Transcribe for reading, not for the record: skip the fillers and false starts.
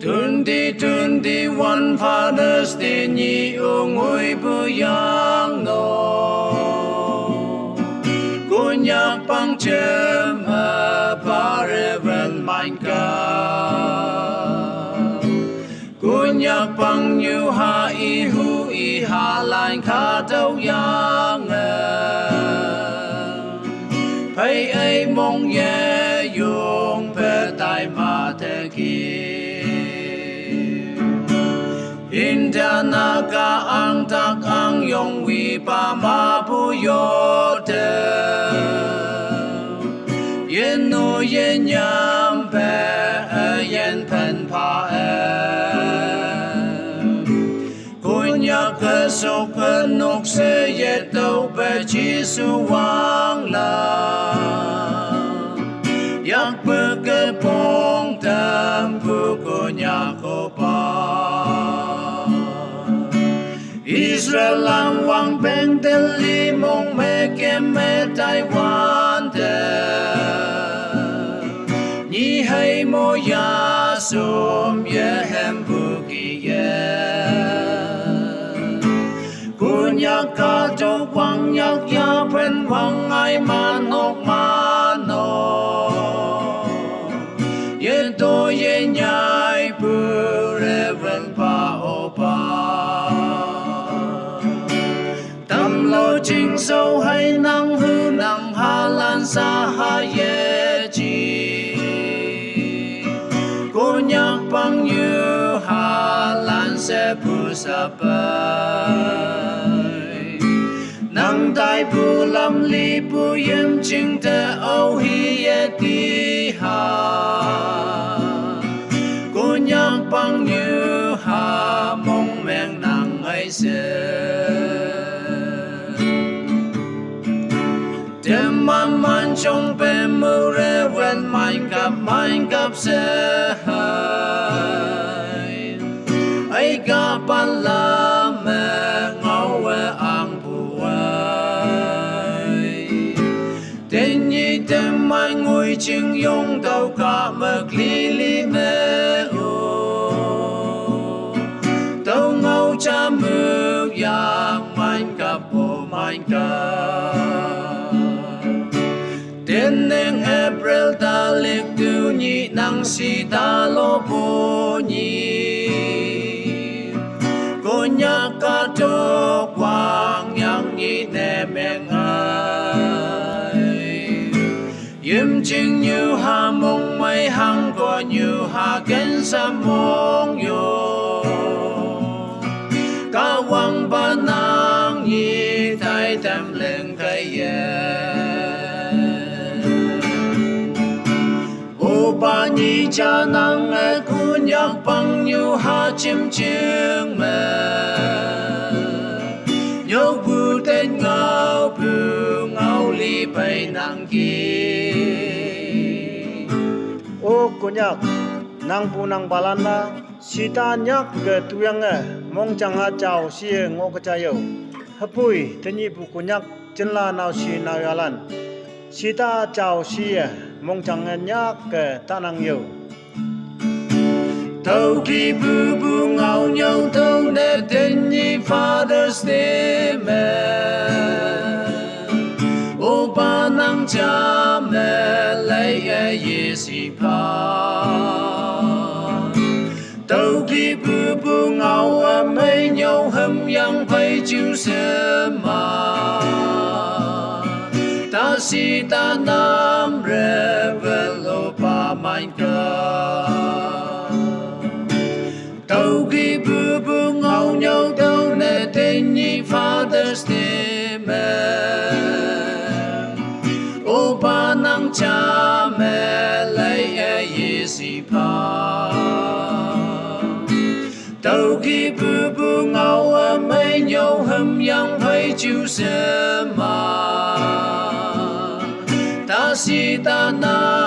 2021 Father's Day nhị ô ngôi bư yang no cô nhạc băng chém hà ba rê ven mạnh ca cô nhạc băng như ha y hu y ha lạnh khá đâu yang phải ai mong ye dùng về tại mà thế kia Indanaga ang tak ang yong wi pa mabuyote Yen no yen yam pe yen pen pa Kunya ke so ke nok se ye tau pe chi su wang la Yak pe ke pong tam pu kunya ko pa Israel ang wang beng teli mong me kem me Taiwan de Ni hay mo ya som ye hem bu ki ye Kun yak ka to wang yak ya pen wang ai man nok man no Ye to ye nyai pu reven pa o pa Lo chinh sâu hay năng hư năng hà lan xa hà ye chi cô nhạc băng như hà lan sẽ bù sa bay năng tai bù lâm li bù yếm chinh te âu hi ye ti hà cô nhạc băng như hà mong men năng hay sẽ Man man trong bề mưu rê ven mạnh gặp sẽ hay ấy gặp ban la mẹ ngâu e ang bù ai tên nhi tên mai ngồi chinh yong đầu cả mực li li mẹ ô tàu ngâu cha mưu yang mạnh gặp bồ mạnh gặp Tên neng April ta liệt tu nhị năng si ta lo bồ nhị Cô nhạc ca trô quang nhạc nhị nè mẹng ai Yếm chinh như hà mong mây hăng có như hà kén sa mong yo Ca quang ba nàng nhị thay tâm lên cây Ba nhi cha năng e cu nhạc băng như ha chim chiêng mẹ nhớ bu tên ngao li bay nàng kia ô cu nhạc năng bu năng balanda sita nhạc ke tuyang e mong chang ha chao sie ngo ka chayo hapui tani bu cu nhạc chân la nào si nào yalan sita chao sie mong chang nhạc ke ta năng yêu Tâu kỳ bù bù ngao nhau tâu nè tên nhi Father's Day mẹ Ô ba năng cha mẹ lấy e ye si pa Tâu kỳ bù bù ngao mấy nhau hâm yang phải chịu sơ mà Ta si ta nam re velo pa mạnh ca Tâu ghi bù bù ngao nhau đâu nè tên nhi Father's Day mẹ Ô ba năng cha mẹ lấy e ye si pa Tâu ghi bù bù ngao mấy nhau hâm yang phải chịu sơ mà Ta si ta na